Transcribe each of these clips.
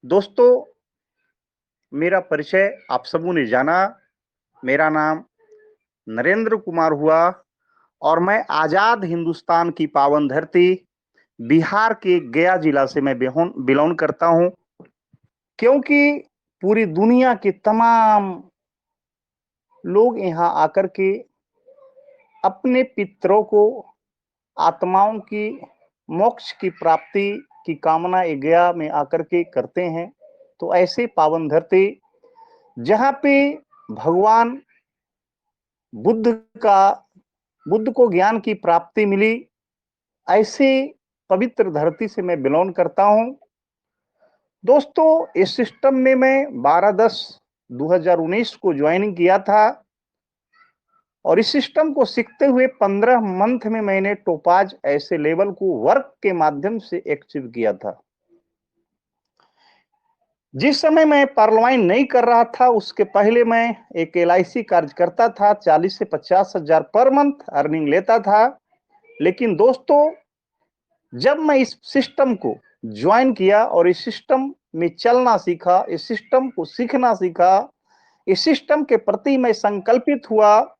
दोस्तों, मेरा परिचय आप सबों ने जाना। मेरा नाम नरेंद्र कुमार हुआ और मैं आजाद हिंदुस्तान की पावन धरती बिहार के गया जिला से मैं बिलोंग करता हूं। क्योंकि पूरी दुनिया के तमाम लोग यहां आकर के अपने पितरों को आत्माओं की मोक्ष की प्राप्ति की कामना गया में आकर के करते हैं। तो ऐसे पावन धरती जहां पे भगवान बुद्ध का बुद्ध को ज्ञान की प्राप्ति मिली, ऐसे पवित्र धरती से मैं बिलोंग करता हूं। दोस्तों, इस सिस्टम में मैं 12/10/2019 को ज्वाइनिंग किया था और इस सिस्टम को सीखते हुए 15 मंथ में मैंने टोपाज ऐसे लेवल को वर्क के माध्यम से अचीव किया था। जिस समय मैं पर्लवाइन नहीं कर रहा था, उसके पहले मैं एक LIC कार्य करता था। 40 से 50 हजार पर मंथ अर्निंग लेता था। लेकिन दोस्तों, जब मैं इस सिस्टम को ज्वाइन किया और इस सिस्टम में चलना सीखा, इस सिस्टम को सीखना सीखा, इस सिस्टम के प्रति मैं संकल्पित हुआ,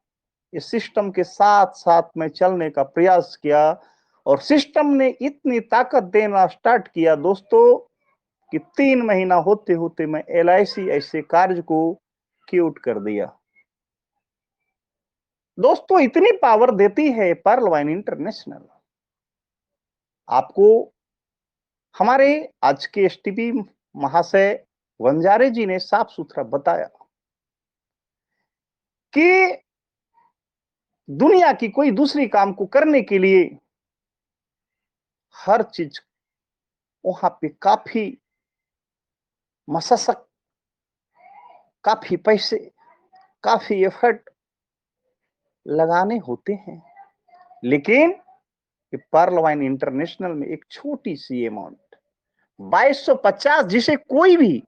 इस सिस्टम के साथ साथ मैं चलने का प्रयास किया और सिस्टम ने इतनी ताकत देना स्टार्ट किया दोस्तों कि 3 महीना होते होते मैं LIC ऐसे कार्य को क्यूट कर दिया। दोस्तों, इतनी पावर देती है पर्लवाइन इंटरनेशनल। आपको हमारे आज के STP महाशय वंजारे जी ने साफ सुथरा बताया कि दुनिया की कोई दूसरी काम को करने के लिए हर चीज वहां पे काफी मशक्कत, काफी पैसे, काफी एफर्ट लगाने होते हैं। लेकिन पर्लवाइन इंटरनेशनल में एक छोटी सी अमाउंट 2250, जिसे कोई भी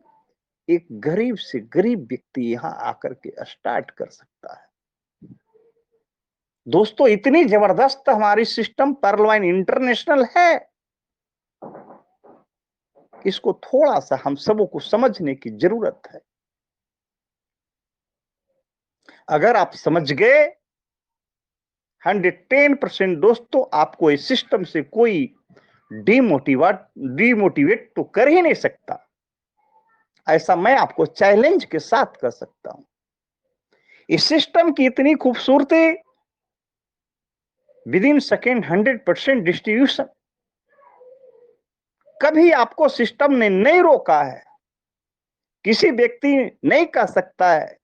एक गरीब से गरीब व्यक्ति यहां आकर के स्टार्ट कर सकता है। दोस्तों, इतनी जबरदस्त हमारी सिस्टम पर्लवाइन इंटरनेशनल है, इसको थोड़ा सा हम सबों को समझने की जरूरत है। अगर आप समझ गए 110% दोस्तों, आपको इस सिस्टम से कोई डिमोटिवेट तो कर ही नहीं सकता। ऐसा मैं आपको चैलेंज के साथ कर सकता हूं। इस सिस्टम की इतनी खूबसूरती, विद इन सेकेंड 100% डिस्ट्रीब्यूशन, कभी आपको सिस्टम ने नहीं रोका है। किसी व्यक्ति नहीं कह सकता है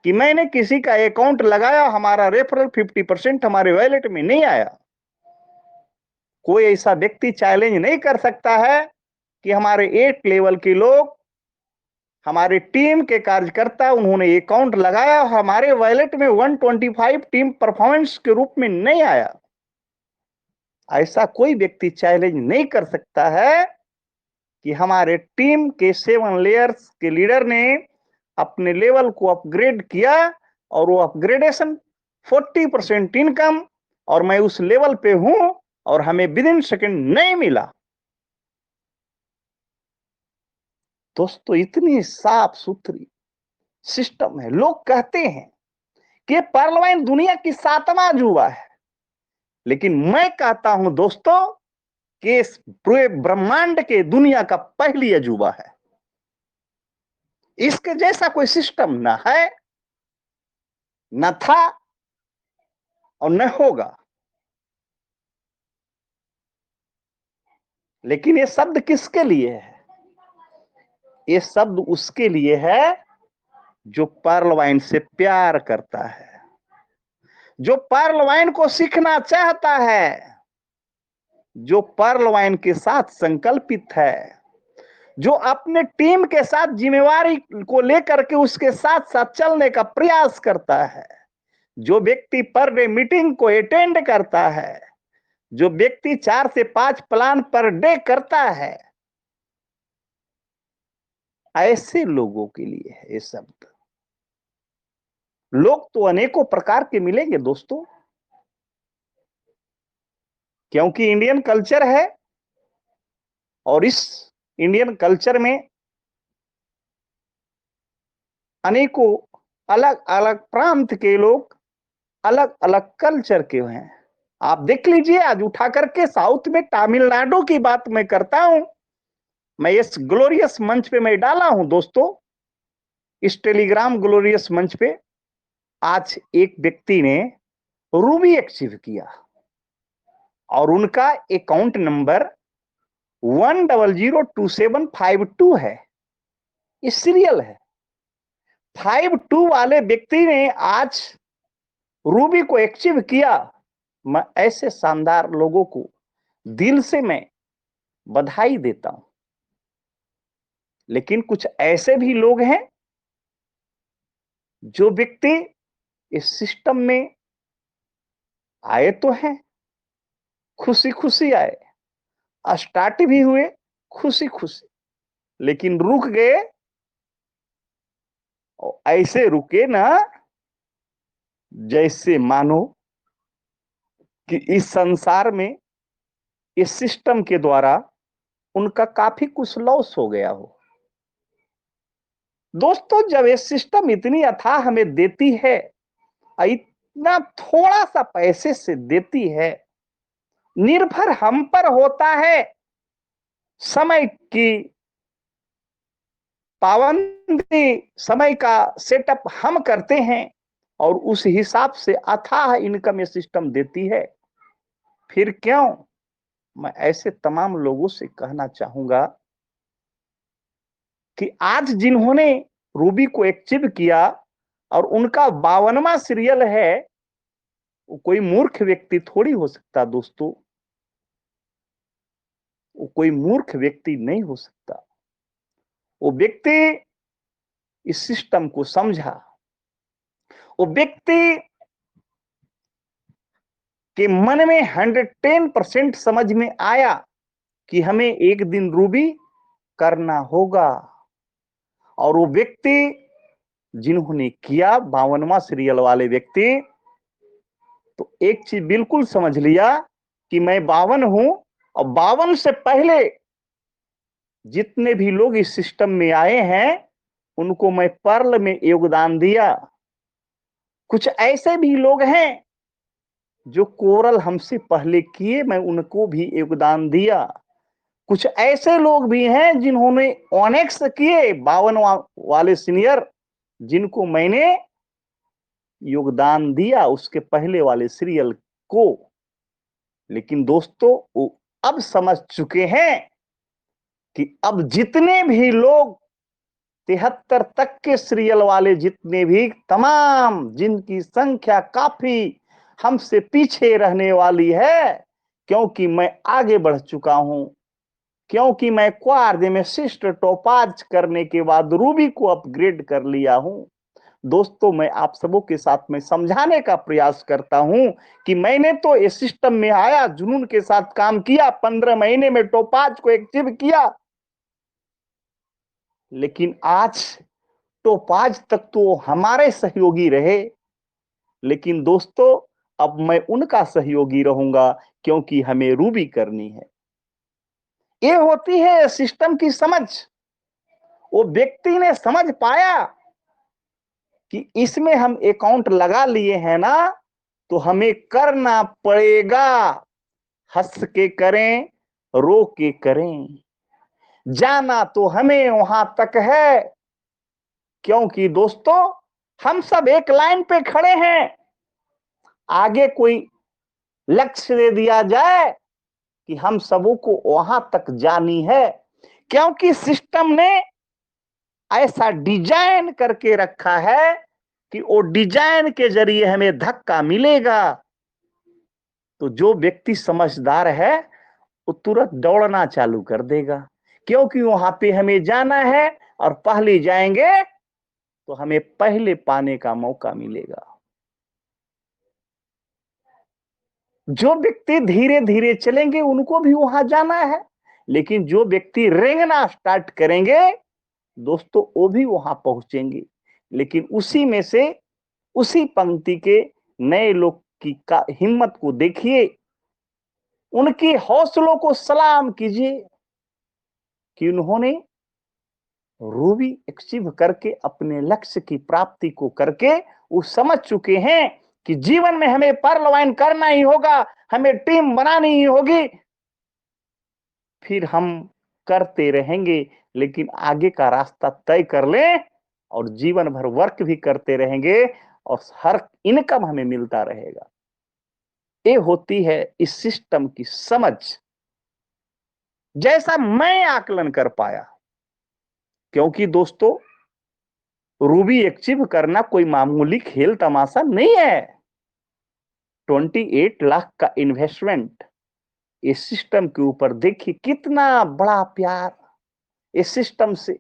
कि मैंने किसी का अकाउंट लगाया, हमारा रेफरल 50% हमारे वॉलेट में नहीं आया। कोई ऐसा व्यक्ति चैलेंज नहीं कर सकता है कि हमारे 8 लेवल के लोग, हमारे टीम के कार्यकर्ता, उन्होंने अकाउंट लगाया, हमारे वॉलेट में 125 टीम परफॉर्मेंस के रूप में नहीं आया। ऐसा कोई व्यक्ति चैलेंज नहीं कर सकता है कि हमारे टीम के 7 लेयर्स के लीडर ने अपने लेवल को अपग्रेड किया और वो अपग्रेडेशन 40% इनकम, और मैं उस लेवल पे हूं और हमें विद इन सेकेंड नहीं मिला। दोस्तों, इतनी साफ सुथरी सिस्टम है। लोग कहते हैं कि पर्लवाइन दुनिया की 7वां अजूबा है, लेकिन मैं कहता हूं दोस्तों कि इस पूरे ब्रह्मांड के दुनिया का पहली अजूबा है। इसके जैसा कोई सिस्टम न है, न था और न होगा। लेकिन ये शब्द किसके लिए है? ये शब्द उसके लिए है जो पर्लवाइन से प्यार करता है, जो पर्लवाइन को सीखना चाहता है, जो पर्लवाइन के साथ संकल्पित है, जो अपने टीम के साथ जिम्मेवारी को लेकर के उसके साथ साथ चलने का प्रयास करता है, जो व्यक्ति पर डे मीटिंग को अटेंड करता है, जो व्यक्ति 4 से 5 प्लान पर डे करता है, ऐसे लोगों के लिए है ये शब्द। लोग तो अनेकों प्रकार के मिलेंगे दोस्तों, क्योंकि इंडियन कल्चर है और इस इंडियन कल्चर में अनेकों अलग अलग प्रांत के लोग अलग अलग कल्चर के हैं। आप देख लीजिए, आज उठा करके साउथ में तमिलनाडु की बात मैं करता हूं। मैं इस ग्लोरियस मंच पे मैं डाला हूं दोस्तों, इस टेलीग्राम ग्लोरियस मंच पे आज एक व्यक्ति ने रूबी अचीव किया और उनका अकाउंट नंबर 100275 है। ये सीरियल है। 52 वाले व्यक्ति ने आज रूबी को अचीव किया। मैं ऐसे शानदार लोगों को दिल से मैं बधाई देता हूं। लेकिन कुछ ऐसे भी लोग हैं जो व्यक्ति इस सिस्टम में आए तो हैं, खुशी खुशी आए, स्टार्ट भी हुए खुशी खुशी, लेकिन रुक गए और ऐसे रुके ना जैसे मानो कि इस संसार में इस सिस्टम के द्वारा उनका काफी कुछ लॉस हो गया हो। दोस्तों, जब ये सिस्टम इतनी अथाह हमें देती है, इतना थोड़ा सा पैसे से देती है, निर्भर हम पर होता है। समय की पाबंदी, समय का सेटअप हम करते हैं और उस हिसाब से अथाह इनकम ये सिस्टम देती है। फिर क्यों? मैं ऐसे तमाम लोगों से कहना चाहूंगा कि आज जिन्होंने रूबी को अचीव किया और उनका 52वां सीरियल है, वो कोई मूर्ख व्यक्ति थोड़ी हो सकता दोस्तों। वो कोई मूर्ख व्यक्ति नहीं हो सकता। वो व्यक्ति इस सिस्टम को समझा। वो व्यक्ति के मन में 110% समझ में आया कि हमें एक दिन रूबी करना होगा। और वो व्यक्ति जिन्होंने किया, 52वां सीरियल वाले व्यक्ति, तो एक चीज बिल्कुल समझ लिया कि मैं 52 हूं और 52 से पहले जितने भी लोग इस सिस्टम में आए हैं उनको मैं पर्ल में योगदान दिया। कुछ ऐसे भी लोग हैं जो कोरल हमसे पहले किए, मैं उनको भी योगदान दिया। कुछ ऐसे लोग भी हैं जिन्होंने ऑनेक्स किए, 52 वाले सीनियर, जिनको मैंने योगदान दिया उसके पहले वाले सीरियल को। लेकिन दोस्तों, वो अब समझ चुके हैं कि अब जितने भी लोग 73 तक के सीरियल वाले, जितने भी तमाम, जिनकी संख्या काफी हमसे पीछे रहने वाली है, क्योंकि मैं आगे बढ़ चुका हूं, क्योंकि मैं क्वार्ज में शिष्ट टोपाज करने के बाद रूबी को अपग्रेड कर लिया हूं। दोस्तों, मैं आप सबों के साथ में समझाने का प्रयास करता हूं कि मैंने तो इस सिस्टम में आया, जुनून के साथ काम किया, 15 महीने में टोपाज को एक्टिव किया, लेकिन आज टोपाज तक तो हमारे सहयोगी रहे। लेकिन दोस्तों, अब मैं उनका सहयोगी रहूंगा क्योंकि हमें रूबी करनी है। ये होती है सिस्टम की समझ। वो व्यक्ति ने समझ पाया कि इसमें हम अकाउंट लगा लिए हैं ना, तो हमें करना पड़ेगा। हंस के करें, रो के करें, जाना तो हमें वहां तक है। क्योंकि दोस्तों, हम सब एक लाइन पे खड़े हैं। आगे कोई लक्ष्य दे दिया जाए कि हम सबों को वहां तक जानी है, क्योंकि सिस्टम ने ऐसा डिजाइन करके रखा है कि वो डिजाइन के जरिए हमें धक्का मिलेगा। तो जो व्यक्ति समझदार है वो तुरंत दौड़ना चालू कर देगा, क्योंकि वहां पे हमें जाना है और पहले जाएंगे तो हमें पहले पाने का मौका मिलेगा। जो व्यक्ति धीरे धीरे चलेंगे उनको भी वहां जाना है, लेकिन जो व्यक्ति रेंगना स्टार्ट करेंगे दोस्तों, वो भी वहां पहुंचेंगे। लेकिन उसी में से, उसी पंक्ति के नए लोग की हिम्मत को देखिए, उनके हौसलों को सलाम कीजिए, कि उन्होंने रूबी अचीव करके अपने लक्ष्य की प्राप्ति को करके वो समझ चुके हैं कि जीवन में हमें पर्लवाइन करना ही होगा, हमें टीम बनानी ही होगी। फिर हम करते रहेंगे, लेकिन आगे का रास्ता तय कर लें और जीवन भर वर्क भी करते रहेंगे और हर इनकम हमें मिलता रहेगा। ये होती है इस सिस्टम की समझ, जैसा मैं आकलन कर पाया। क्योंकि दोस्तों, रूबी अचीव करना कोई मामूली खेल तमाशा नहीं है। 28 लाख का इन्वेस्टमेंट इस सिस्टम के ऊपर, देखिए कितना बड़ा प्यार इस सिस्टम से,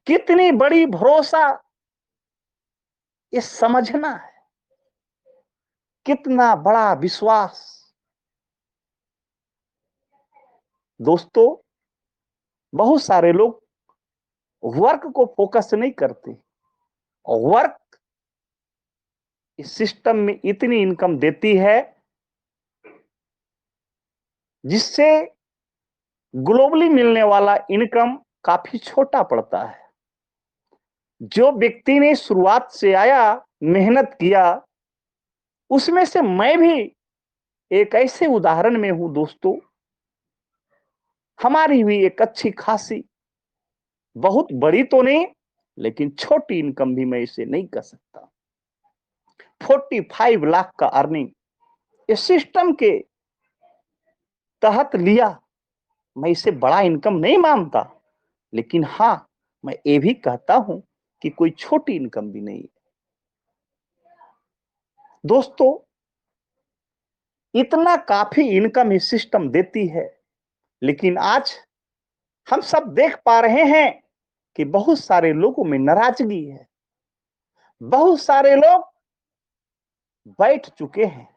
कितनी बड़ी भरोसा, ये समझना है, कितना बड़ा विश्वास। दोस्तों, बहुत सारे लोग वर्क को फोकस नहीं करते और वर्क इस सिस्टम में इतनी इनकम देती है जिससे ग्लोबली मिलने वाला इनकम काफी छोटा पड़ता है। जो व्यक्ति ने शुरुआत से आया, मेहनत किया, उसमें से मैं भी एक ऐसे उदाहरण में हूं दोस्तों। हमारी भी एक अच्छी खासी, बहुत बड़ी तो नहीं, लेकिन छोटी इनकम भी मैं इसे नहीं कर सकता। 45 लाख का अर्निंग इस सिस्टम के तहत लिया। मैं इसे बड़ा इनकम नहीं मानता, लेकिन हां, मैं ये भी कहता हूं कि कोई छोटी इनकम भी नहीं है। दोस्तों, इतना काफी इनकम इस सिस्टम देती है, लेकिन आज हम सब देख पा रहे हैं कि बहुत सारे लोगों में नाराजगी है। बहुत सारे लोग बैठ चुके हैं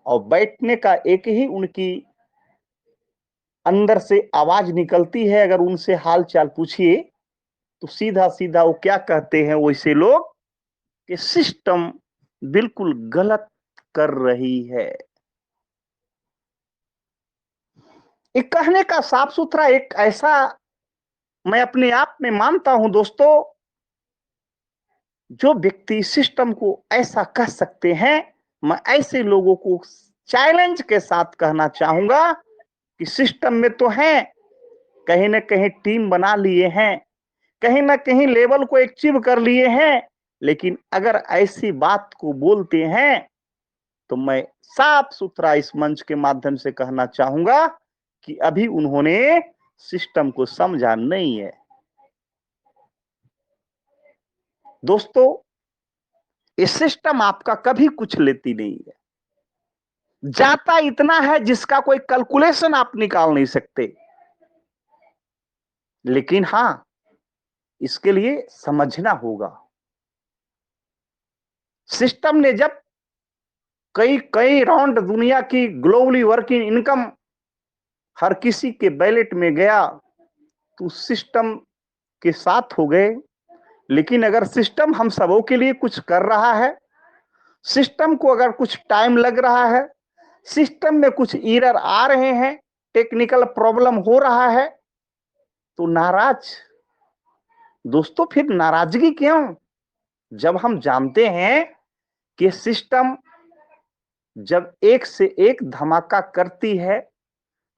और बैठने का एक ही उनकी अंदर से आवाज निकलती है। अगर उनसे हाल चाल पूछिए तो सीधा सीधा वो क्या कहते हैं, वैसे लोग, कि सिस्टम बिल्कुल गलत कर रही है। एक कहने का साफ सुथरा एक ऐसा मैं अपने आप में मानता हूं दोस्तों, जो व्यक्ति सिस्टम को ऐसा कह सकते हैं, मैं ऐसे लोगों को चैलेंज के साथ कहना चाहूंगा कि सिस्टम में तो है, कहीं ना कहीं टीम बना लिए हैं, कहीं ना कहीं लेवल को अचीव कर लिए हैं, लेकिन अगर ऐसी बात को बोलते हैं तो मैं साफ सुथरा इस मंच के माध्यम से कहना चाहूंगा कि अभी उन्होंने सिस्टम को समझा नहीं है। दोस्तों, ये सिस्टम आपका कभी कुछ लेती नहीं है, जाता इतना है जिसका कोई कैलकुलेशन आप निकाल नहीं सकते। लेकिन हां, इसके लिए समझना होगा। सिस्टम ने जब कई कई राउंड दुनिया की ग्लोबली वर्किंग इनकम हर किसी के बैलेट में गया तो सिस्टम के साथ हो गए। लेकिन अगर सिस्टम हम सबों के लिए कुछ कर रहा है, सिस्टम को अगर कुछ टाइम लग रहा है, सिस्टम में कुछ एरर आ रहे हैं, टेक्निकल प्रॉब्लम हो रहा है, तो नाराज दोस्तों, फिर नाराजगी क्यों? जब हम जानते हैं कि सिस्टम जब एक से एक धमाका करती है,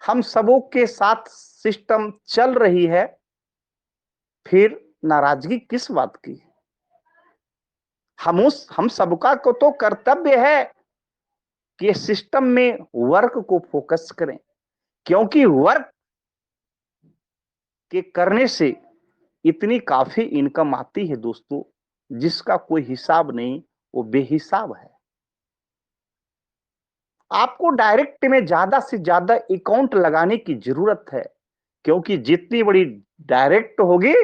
हम सबों के साथ सिस्टम चल रही है, फिर नाराजगी किस बात की? हम सबका को तो कर्तव्य है कि सिस्टम में वर्क को फोकस करें, क्योंकि वर्क के करने से इतनी काफी इनकम आती है दोस्तों, जिसका कोई हिसाब नहीं, वो बेहिसाब है। आपको डायरेक्ट में ज्यादा से ज्यादा अकाउंट लगाने की जरूरत है, क्योंकि जितनी बड़ी डायरेक्ट होगी,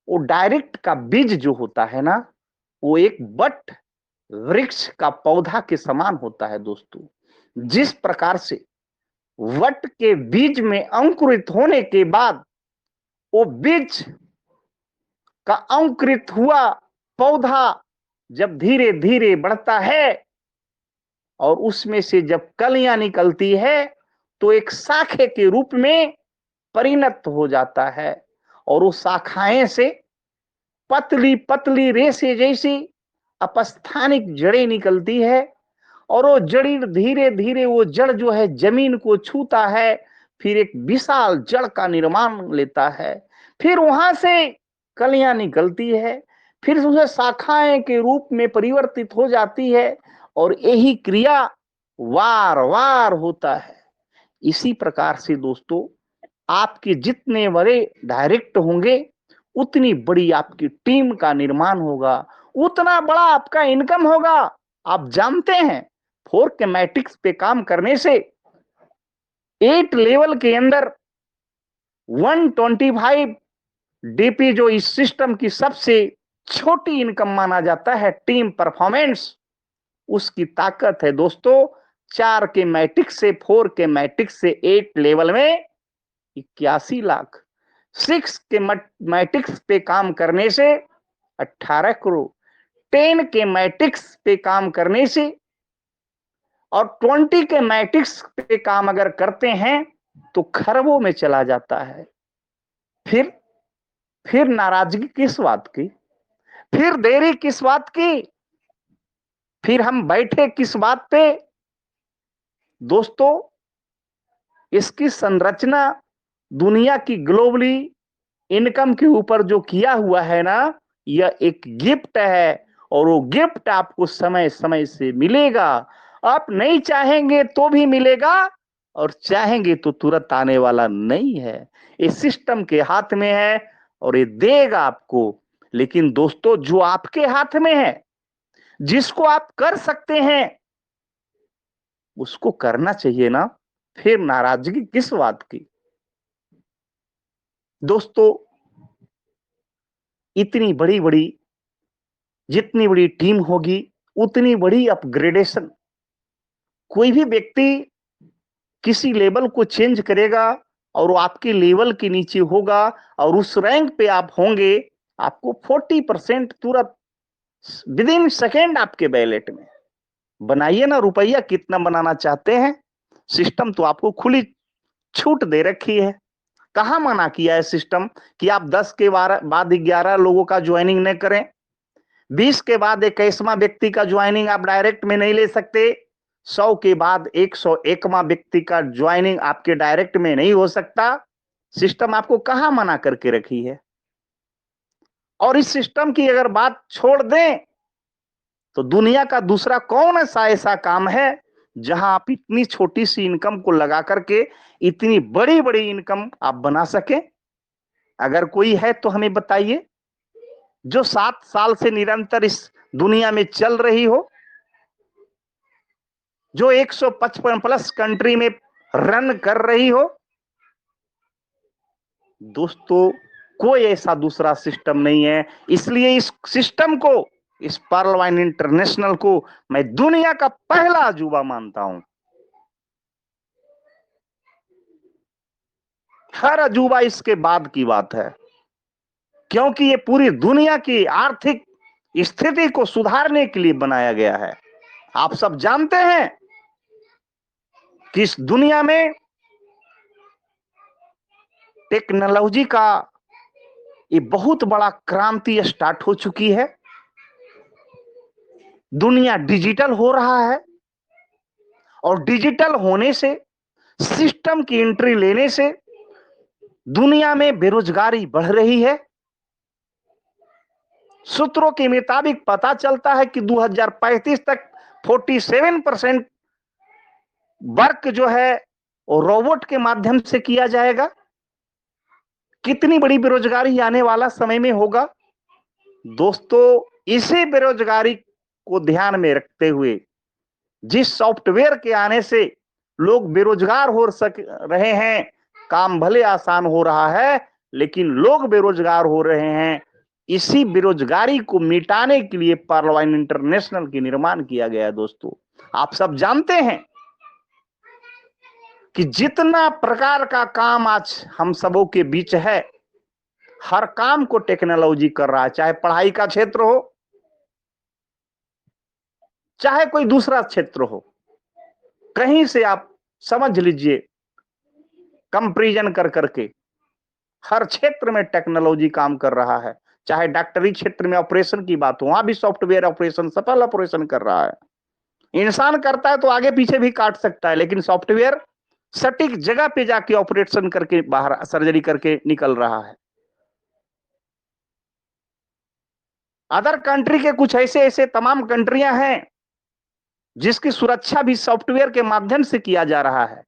वो डायरेक्ट का बीज जो होता है ना, वो एक बट वृक्ष का पौधा के समान होता है दोस्तों। जिस प्रकार से वट के बीज में अंकुरित होने के बाद वो बीज का अंकुरित हुआ पौधा जब धीरे धीरे बढ़ता है और उसमें से जब कलियां निकलती है, तो एक शाखे के रूप में परिणत हो जाता है और वो शाखाएं से पतली पतली रेसे जैसी अपस्थानिक जड़ें निकलती है और वो जड़ी धीरे धीरे वो जड़ जो है जमीन को छूता है, फिर एक विशाल जड़ का निर्माण लेता है, फिर वहां से कलियां निकलती है, फिर उसे शाखाएं के रूप में परिवर्तित हो जाती है और यही क्रिया वार वार होता है। इसी प्रकार से दोस्तों आपके जितने बड़े डायरेक्ट होंगे उतनी बड़ी आपकी टीम का निर्माण होगा, उतना बड़ा आपका इनकम होगा। आप जानते हैं 4 के मैट्रिक्स पे काम करने से 8 लेवल के अंदर 125 डीपी जो इस सिस्टम की सबसे छोटी इनकम माना जाता है टीम परफॉर्मेंस, उसकी ताकत है दोस्तों 4 के मैट्रिक्स से 4 के मैट्रिक्स से 8 लेवल में 81 लाख। 6 के मैट्रिक्स पे काम करने से 18 करोड़, 10 के मैट्रिक्स पे काम करने से और 20 के मैट्रिक्स पे काम अगर करते हैं तो खरबों में चला जाता है। फिर फिर नाराजगी किस बात की, फिर देरी किस बात की, फिर हम बैठे किस बात पे। दोस्तों इसकी संरचना दुनिया की ग्लोबली इनकम के ऊपर जो किया हुआ है ना, यह एक गिफ्ट है और वो गिफ्ट आपको समय समय से मिलेगा। आप नहीं चाहेंगे तो भी मिलेगा और चाहेंगे तो तुरंत आने वाला नहीं है। ये सिस्टम के हाथ में है और ये देगा आपको। लेकिन दोस्तों जो आपके हाथ में है, जिसको आप कर सकते हैं, उसको करना चाहिए ना, फिर नाराजगी किस बात की। दोस्तों इतनी बड़ी बड़ी जितनी बड़ी टीम होगी उतनी बड़ी अपग्रेडेशन। कोई भी व्यक्ति किसी लेवल को चेंज करेगा और वो आपके लेवल के नीचे होगा और उस रैंक पे आप होंगे, आपको 40% तुरंत विद इन सेकेंड आपके बैलेट में। बनाइए ना, रुपया कितना बनाना चाहते हैं, सिस्टम तो आपको खुली छूट दे रखी है। कहां मना किया है सिस्टम कि आप 10 के बाद 11 लोगों का ज्वाइनिंग न करें, 20 के बाद 21वां व्यक्ति का ज्वाइनिंग आप डायरेक्ट में नहीं ले सकते, 100 के बाद 101वां व्यक्ति का ज्वाइनिंग आपके डायरेक्ट में नहीं हो सकता। सिस्टम आपको कहां मना करके रखी है। और इस सिस्टम की अगर बात छोड़ दें तो दुनिया का दूसरा कौन सा ऐसा काम है जहां आप इतनी छोटी सी इनकम को लगा करके इतनी बड़ी बड़ी इनकम आप बना सके। अगर कोई है तो हमें बताइए, जो 7 साल से निरंतर इस दुनिया में चल रही हो, जो 155 प्लस कंट्री में रन कर रही हो। दोस्तों कोई ऐसा दूसरा सिस्टम नहीं है। इसलिए इस सिस्टम को, इस पर्ल वाइन इंटरनेशनल को मैं दुनिया का पहला अजूबा मानता हूं। हर अजूबा इसके बाद की बात है, क्योंकि ये पूरी दुनिया की आर्थिक स्थिति को सुधारने के लिए बनाया गया है। आप सब जानते हैं कि इस दुनिया में टेक्नोलॉजी का ये बहुत बड़ा क्रांति स्टार्ट हो चुकी है। दुनिया डिजिटल हो रहा है और डिजिटल होने से, सिस्टम की एंट्री लेने से दुनिया में बेरोजगारी बढ़ रही है। सूत्रों के मुताबिक पता चलता है कि 2035 तक 47% वर्क जो है वो रोबोट के माध्यम से किया जाएगा। कितनी बड़ी बेरोजगारी आने वाला समय में होगा। दोस्तों इसी बेरोजगारी को ध्यान में रखते हुए, जिस सॉफ्टवेयर के आने से लोग बेरोजगार हो रहे हैं, काम भले आसान हो रहा है लेकिन लोग बेरोजगार हो रहे हैं, इसी बेरोजगारी को मिटाने के लिए पर्ल वाइन इंटरनेशनल की निर्माण किया गया है। दोस्तों आप सब जानते हैं कि जितना प्रकार का काम आज हम सबों के बीच है, हर काम को टेक्नोलॉजी कर रहा है। चाहे पढ़ाई का क्षेत्र हो, चाहे कोई दूसरा क्षेत्र हो, कहीं से आप समझ लीजिए कंपैरिजन कर करके हर क्षेत्र में टेक्नोलॉजी काम कर रहा है। चाहे डॉक्टरी क्षेत्र में ऑपरेशन की बात हो, वहां भी सॉफ्टवेयर ऑपरेशन, सफल ऑपरेशन कर रहा है। इंसान करता है तो आगे पीछे भी काट सकता है, लेकिन सॉफ्टवेयर सटीक जगह पे जाके ऑपरेशन करके बाहर सर्जरी करके निकल रहा है। अदर कंट्री के कुछ ऐसे ऐसे तमाम कंट्रियां हैं जिसकी सुरक्षा भी सॉफ्टवेयर के माध्यम से किया जा रहा है।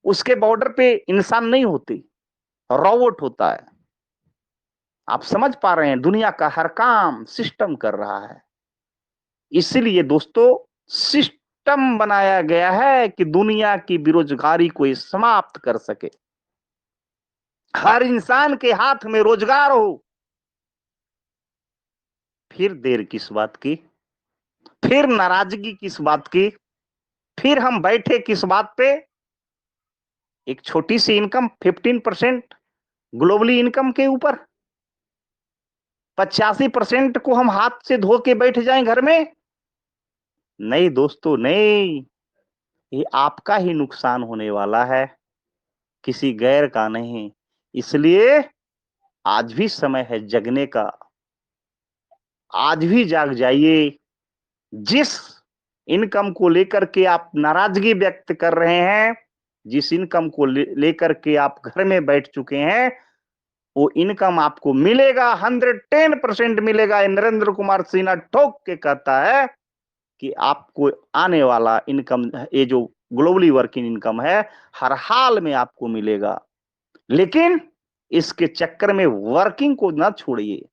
उसके बॉर्डर पे इंसान नहीं होती, रोबोट होता है। आप समझ पा रहे हैं, दुनिया का हर काम सिस्टम कर रहा है। इसलिए दोस्तों, सिस्टम बनाया गया है कि दुनिया की बेरोजगारी को समाप्त कर सके, हर इंसान के हाथ में रोजगार हो। फिर देर किस बात की, फिर नाराजगी किस बात की, फिर हम बैठे किस बात पे। एक छोटी सी इनकम 15% ग्लोबली इनकम के ऊपर, 85% को हम हाथ से धो के बैठ जाएं घर में। नहीं दोस्तों, नहीं, ये आपका ही नुकसान होने वाला है, किसी गैर का नहीं। इसलिए आज भी समय है जगने का, आज भी जाग जाइए। जिस इनकम को लेकर के आप नाराजगी व्यक्त कर रहे हैं, जिस इनकम को लेकर के आप घर में बैठ चुके हैं, वो इनकम आपको मिलेगा, 110% मिलेगा। नरेंद्र कुमार सिन्हा ठोक के कहता है कि आपको आने वाला इनकम, ये जो ग्लोबली वर्किंग इनकम है, हर हाल में आपको मिलेगा। लेकिन इसके चक्कर में वर्किंग को ना छोड़िए,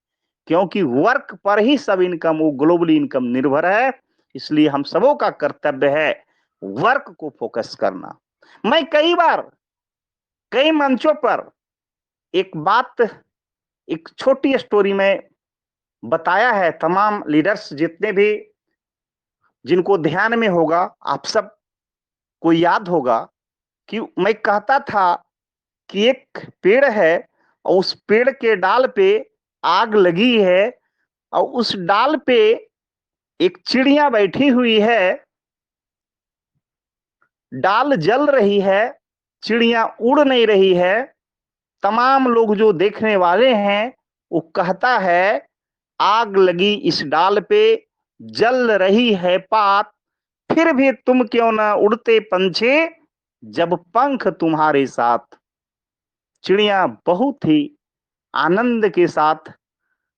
क्योंकि वर्क पर ही सब इनकम, वो ग्लोबली इनकम निर्भर है। इसलिए हम सबों का कर्तव्य है वर्क को फोकस करना। मैं कई बार कई मंचों पर एक बात, एक छोटी स्टोरी में बताया है, तमाम लीडर्स जितने भी, जिनको ध्यान में होगा, आप सब को याद होगा कि मैं कहता था कि एक पेड़ है और उस पेड़ के डाल पे आग लगी है और उस डाल पे एक चिड़िया बैठी हुई है, डाल जल रही है, चिड़िया उड़ नहीं रही है। तमाम लोग जो देखने वाले हैं वो कहता है आग लगी इस डाल पे, जल रही है पात, फिर भी तुम क्यों ना उड़ते पंछी, जब पंख तुम्हारे साथ। चिड़िया बहुत ही आनंद के साथ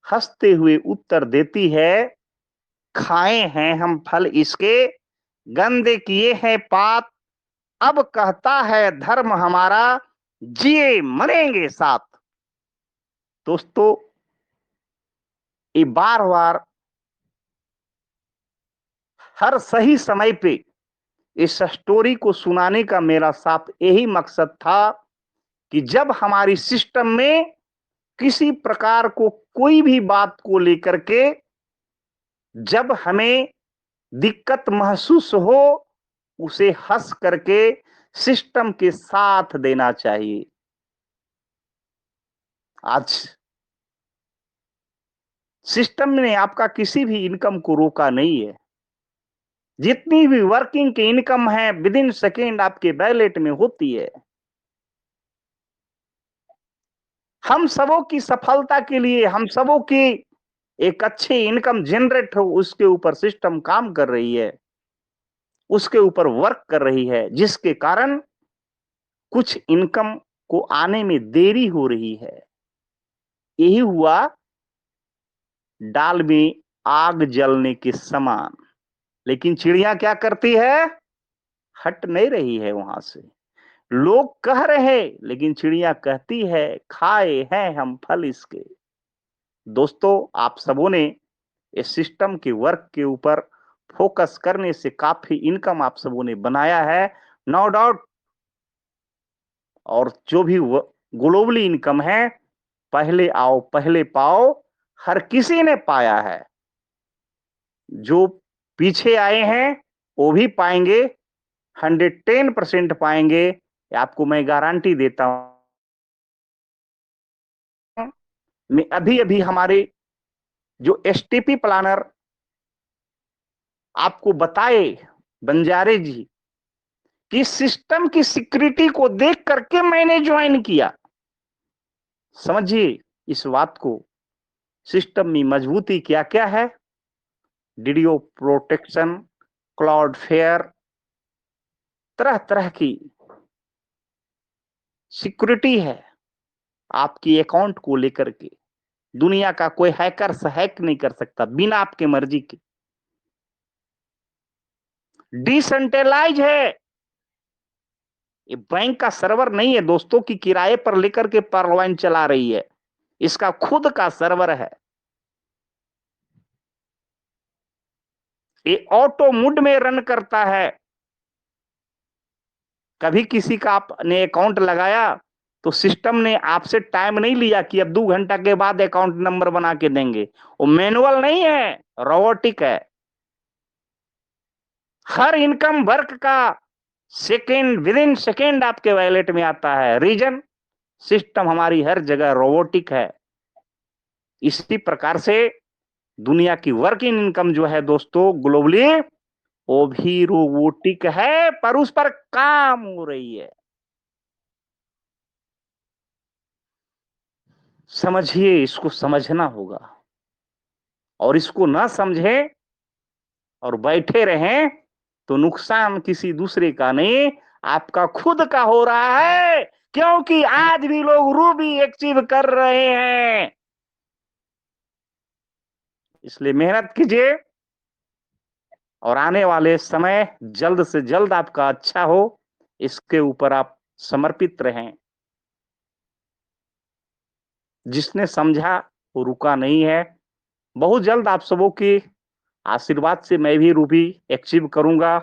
हंसते हुए उत्तर देती है, खाए हैं हम फल इसके, गंदे किए हैं पात, अब कहता है धर्म हमारा, जिए मरेंगे साथ। दोस्तों, ये बार बार हर सही समय पे इस स्टोरी को सुनाने का मेरा साफ यही मकसद था कि जब हमारी सिस्टम में किसी प्रकार को कोई भी बात को लेकर के जब हमें दिक्कत महसूस हो, उसे हंस करके सिस्टम के साथ देना चाहिए। आज सिस्टम ने आपका किसी भी इनकम को रोका नहीं है। जितनी भी वर्किंग की इनकम है विद इन सेकेंड आपके वैलेट में होती है। हम सबों की सफलता के लिए, हम सबों की एक अच्छी इनकम जनरेट हो, उसके ऊपर सिस्टम काम कर रही है, उसके ऊपर वर्क कर रही है, जिसके कारण कुछ इनकम को आने में देरी हो रही है। यही हुआ डाल में आग जलने के समान। लेकिन चिड़िया क्या करती है, हट नहीं रही है वहां से। लोग कह रहे, लेकिन चिड़िया कहती है खाए हैं हम फल इसके। दोस्तों, आप सबों ने इस सिस्टम के वर्क के ऊपर फोकस करने से काफी इनकम आप सबों ने बनाया है, नो डाउट। और जो भी ग्लोबली इनकम है, पहले आओ पहले पाओ, हर किसी ने पाया है। जो पीछे आए हैं वो भी पाएंगे, 110% पाएंगे, आपको मैं गारंटी देता हूं। मैं अभी अभी हमारे जो एसटीपी प्लानर आपको बताए बंजारे जी, कि सिस्टम की सिक्योरिटी को देख करके मैंने ज्वाइन किया। समझिए इस बात को, सिस्टम में मजबूती क्या क्या है। डीडीओ प्रोटेक्शन, क्लाउड फेयर, तरह तरह की सिक्योरिटी है आपकी अकाउंट को लेकर के। दुनिया का कोई हैकर हैक नहीं कर सकता बिना आपके मर्जी के। डिसेंट्रलाइज है, ये बैंक का सर्वर नहीं है दोस्तों की किराए पर लेकर के पावरलाइन चला रही है, इसका खुद का सर्वर है। ये ऑटो मोड में रन करता है। कभी किसी का आपने अकाउंट लगाया तो सिस्टम ने आपसे टाइम नहीं लिया कि अब 2 घंटा के बाद अकाउंट नंबर बना के देंगे। वो मैनुअल नहीं है, रोबोटिक है। हर इनकम वर्क का सेकेंड, विद इन सेकेंड आपके वॉलेट में आता है। रीजन, सिस्टम हमारी हर जगह रोबोटिक है। इसी प्रकार से दुनिया की वर्किंग इनकम जो है दोस्तों ग्लोबली, वो भी रोबोटिक है, पर उस पर काम हो रही है। समझिए, इसको समझना होगा। और इसको ना समझे और बैठे रहें तो नुकसान किसी दूसरे का नहीं, आपका खुद का हो रहा है। क्योंकि आज भी लोग रूबी अचीव कर रहे हैं। इसलिए मेहनत कीजिए और आने वाले समय जल्द से जल्द आपका अच्छा हो, इसके ऊपर आप समर्पित रहें। जिसने समझा वो रुका नहीं है। बहुत जल्द आप सबों की आशीर्वाद से मैं भी रूबी अचीव करूंगा।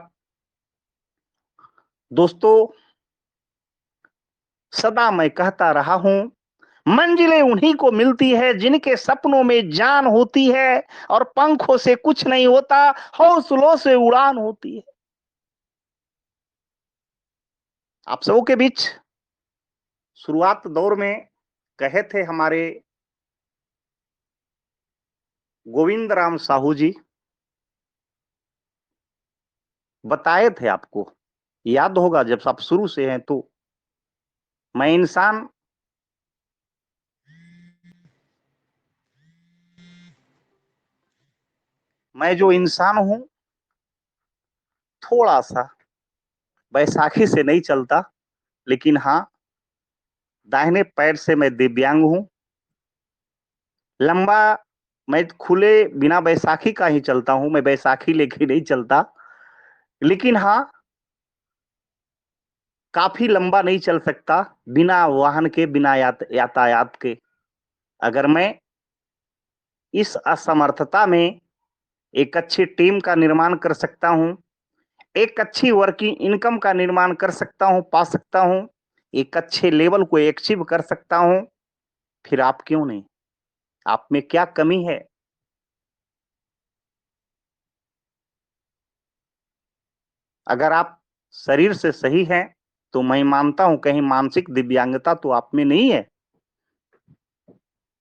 दोस्तों, सदा मैं कहता रहा हूं, मंजिलें उन्हीं को मिलती है जिनके सपनों में जान होती है और पंखों से कुछ नहीं होता, हौसलों से उड़ान होती है। आप सबों के बीच शुरुआत दौर में कहे थे हमारे गोविंद राम साहू जी, बताए थे आपको, याद होगा जब आप शुरू से हैं तो, मैं इंसान मैं जो इंसान हूं थोड़ा सा बैसाखी से नहीं चलता, लेकिन हाँ, दाहिने पैर से मैं दिव्यांग हूं। लंबा मैं खुले बिना बैसाखी का ही चलता हूं, मैं बैसाखी लेके नहीं चलता। लेकिन हाँ, काफी लंबा नहीं चल सकता बिना वाहन के, बिना यातायात के। अगर मैं इस असमर्थता में एक अच्छी टीम का निर्माण कर सकता हूं, एक अच्छी वर्किंग इनकम का निर्माण कर सकता हूं, पा सकता हूं, एक अच्छे लेवल को अचीव कर सकता हूं, फिर आप क्यों नहीं? आप में क्या कमी है? अगर आप शरीर से सही हैं तो मैं मानता हूं कहीं मानसिक दिव्यांगता तो आप में नहीं है।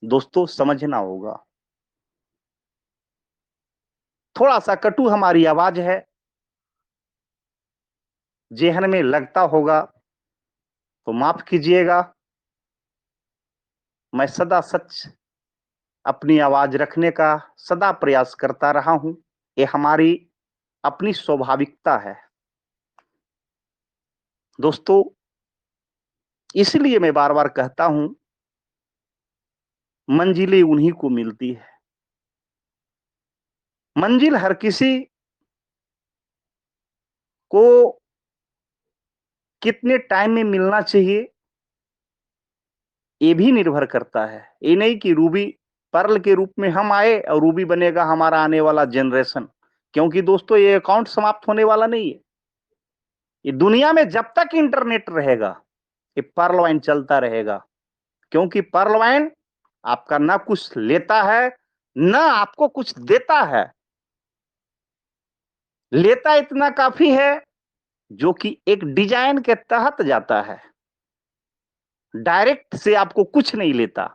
दोस्तों, समझना होगा। थोड़ा सा कटु हमारी आवाज है, जेहन में लगता होगा तो माफ कीजिएगा। मैं सदा सच अपनी आवाज रखने का सदा प्रयास करता रहा हूं। ये हमारी अपनी स्वाभाविकता है। दोस्तों, इसलिए मैं बार बार कहता हूं, मंजिलें उन्हीं को मिलती है। मंजिल हर किसी को कितने टाइम में मिलना चाहिए, ये भी निर्भर करता है। ये नहीं कि रूबी पर्ल के रूप में हम आए और रूबी बनेगा हमारा आने वाला जनरेशन। क्योंकि दोस्तों, ये अकाउंट समाप्त होने वाला नहीं है। ये दुनिया में जब तक इंटरनेट रहेगा, ये पर्ल वाइन चलता रहेगा। क्योंकि पर्ल वाइन आपका ना कुछ लेता है, ना आपको कुछ देता है। लेता इतना काफी है जो कि एक डिजाइन के तहत जाता है, डायरेक्ट से आपको कुछ नहीं लेता।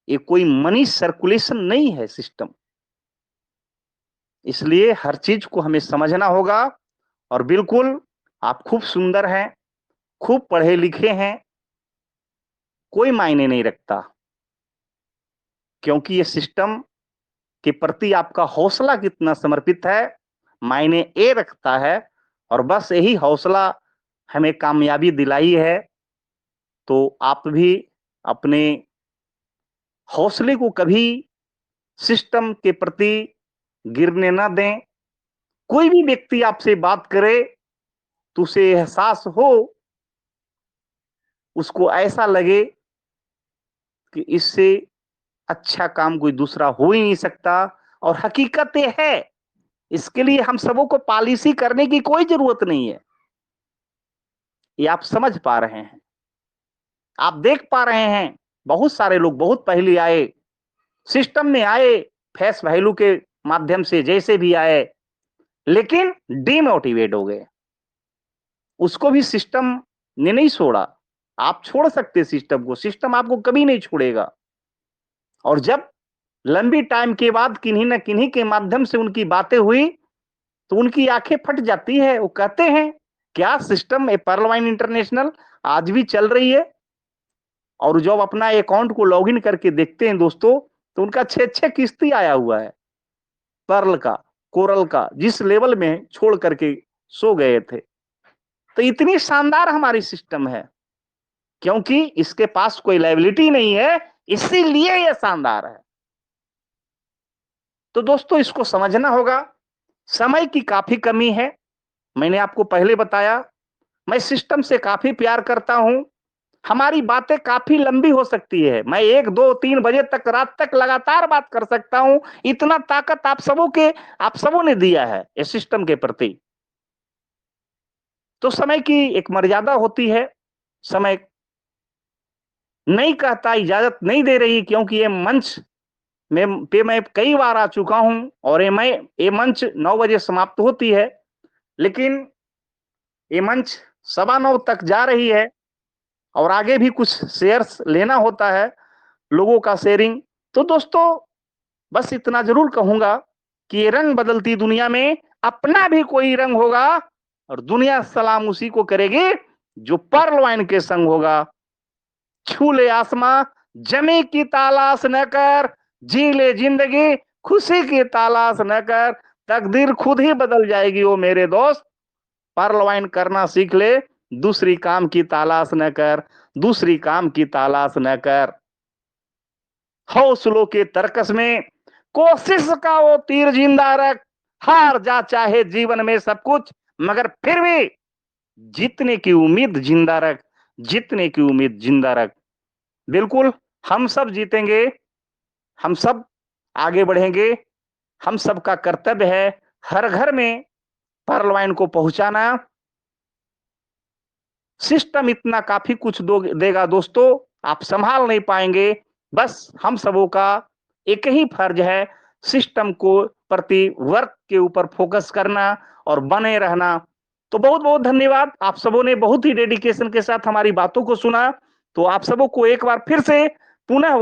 ये कोई मनी सर्कुलेशन नहीं है सिस्टम। इसलिए हर चीज को हमें समझना होगा। और बिल्कुल, आप खूब सुंदर हैं, खूब पढ़े लिखे हैं, कोई मायने नहीं रखता, क्योंकि ये सिस्टम के प्रति आपका हौसला कितना समर्पित है, मायने ये रखता है। और बस यही हौसला हमें कामयाबी दिलाई है। तो आप भी अपने हौसले को कभी सिस्टम के प्रति गिरने ना दें। कोई भी व्यक्ति आपसे बात करे तो उसे एहसास हो, उसको ऐसा लगे कि इससे अच्छा काम कोई दूसरा हो ही नहीं सकता। और हकीकत ये है, इसके लिए हम सबों को पॉलिसी करने की कोई जरूरत नहीं है। ये आप समझ पा रहे हैं, आप देख पा रहे हैं, बहुत सारे लोग बहुत पहले आए, सिस्टम में आए, फेस वैल्यू के माध्यम से जैसे भी आए, लेकिन डिमोटिवेट हो गए। उसको भी सिस्टम ने नहीं छोड़ा। आप छोड़ सकते सिस्टम को, सिस्टम आपको कभी नहीं छोड़ेगा। और जब लंबी टाइम के बाद किन्हीं न किन्हीं के माध्यम से उनकी बातें हुई, तो उनकी आंखें फट जाती है। वो कहते हैं, क्या सिस्टम पर्ल वाइन इंटरनेशनल आज भी चल रही है? और जब अपना अकाउंट को लॉगिन करके देखते हैं दोस्तों, तो उनका 6-6 किस्ती आया हुआ है पर्ल का, कोरल का, जिस लेवल में छोड़ करके सो गए थे। तो इतनी शानदार हमारी सिस्टम है, क्योंकि इसके पास कोई लायबिलिटी नहीं है, इसीलिए यह शानदार है। तो दोस्तों, इसको समझना होगा। समय की काफी कमी है। मैंने आपको पहले बताया, मैं सिस्टम से काफी प्यार करता हूं। हमारी बातें काफी लंबी हो सकती है। मैं 1, 2, 3 बजे तक, रात तक लगातार बात कर सकता हूं। इतना ताकत आप सबों ने दिया है इस सिस्टम के प्रति। तो समय की एक मर्यादा होती है। समय नहीं कहता, इजाजत नहीं दे रही, क्योंकि ये मंच मैं कई बार आ चुका हूं। और ये मंच 9 बजे समाप्त होती है, लेकिन ये मंच 9:15 तक जा रही है। और आगे भी कुछ शेयर्स लेना होता है, लोगों का शेयरिंग। तो दोस्तों, बस इतना जरूर कहूंगा कि ये रंग बदलती दुनिया में अपना भी कोई रंग होगा, और दुनिया सलाम उसी को करेगी जो पर्ल वाइन के संग होगा। छू ले आसमां, जमी की तलाश न कर, जी ले जिंदगी, खुशी की तलाश न कर, तकदीर खुद ही बदल जाएगी ओ मेरे दोस्त। पर्ल वाइन करना सीख ले, दूसरी काम की तलाश न कर, दूसरी काम की तलाश न कर। हौसलों के तरकस में कोशिश का वो तीर जिंदा रख। हार जा चाहे जीवन में सब कुछ, मगर फिर भी जीतने की उम्मीद जिंदा रख, जीतने की उम्मीद जिंदा रख। बिल्कुल, हम सब जीतेंगे, हम सब आगे बढ़ेंगे। हम सबका कर्तव्य है हर घर में पर्ल वाइन को पहुंचाना। सिस्टम इतना काफी कुछ देगा दोस्तों, आप संभाल नहीं पाएंगे। बस हम सबों का एक ही फर्ज है, सिस्टम को प्रति वर्क के ऊपर फोकस करना और बने रहना। तो बहुत बहुत धन्यवाद। आप सबों ने बहुत ही डेडिकेशन के साथ हमारी बातों को सुना। तो आप सबों को एक बार फिर से पुनः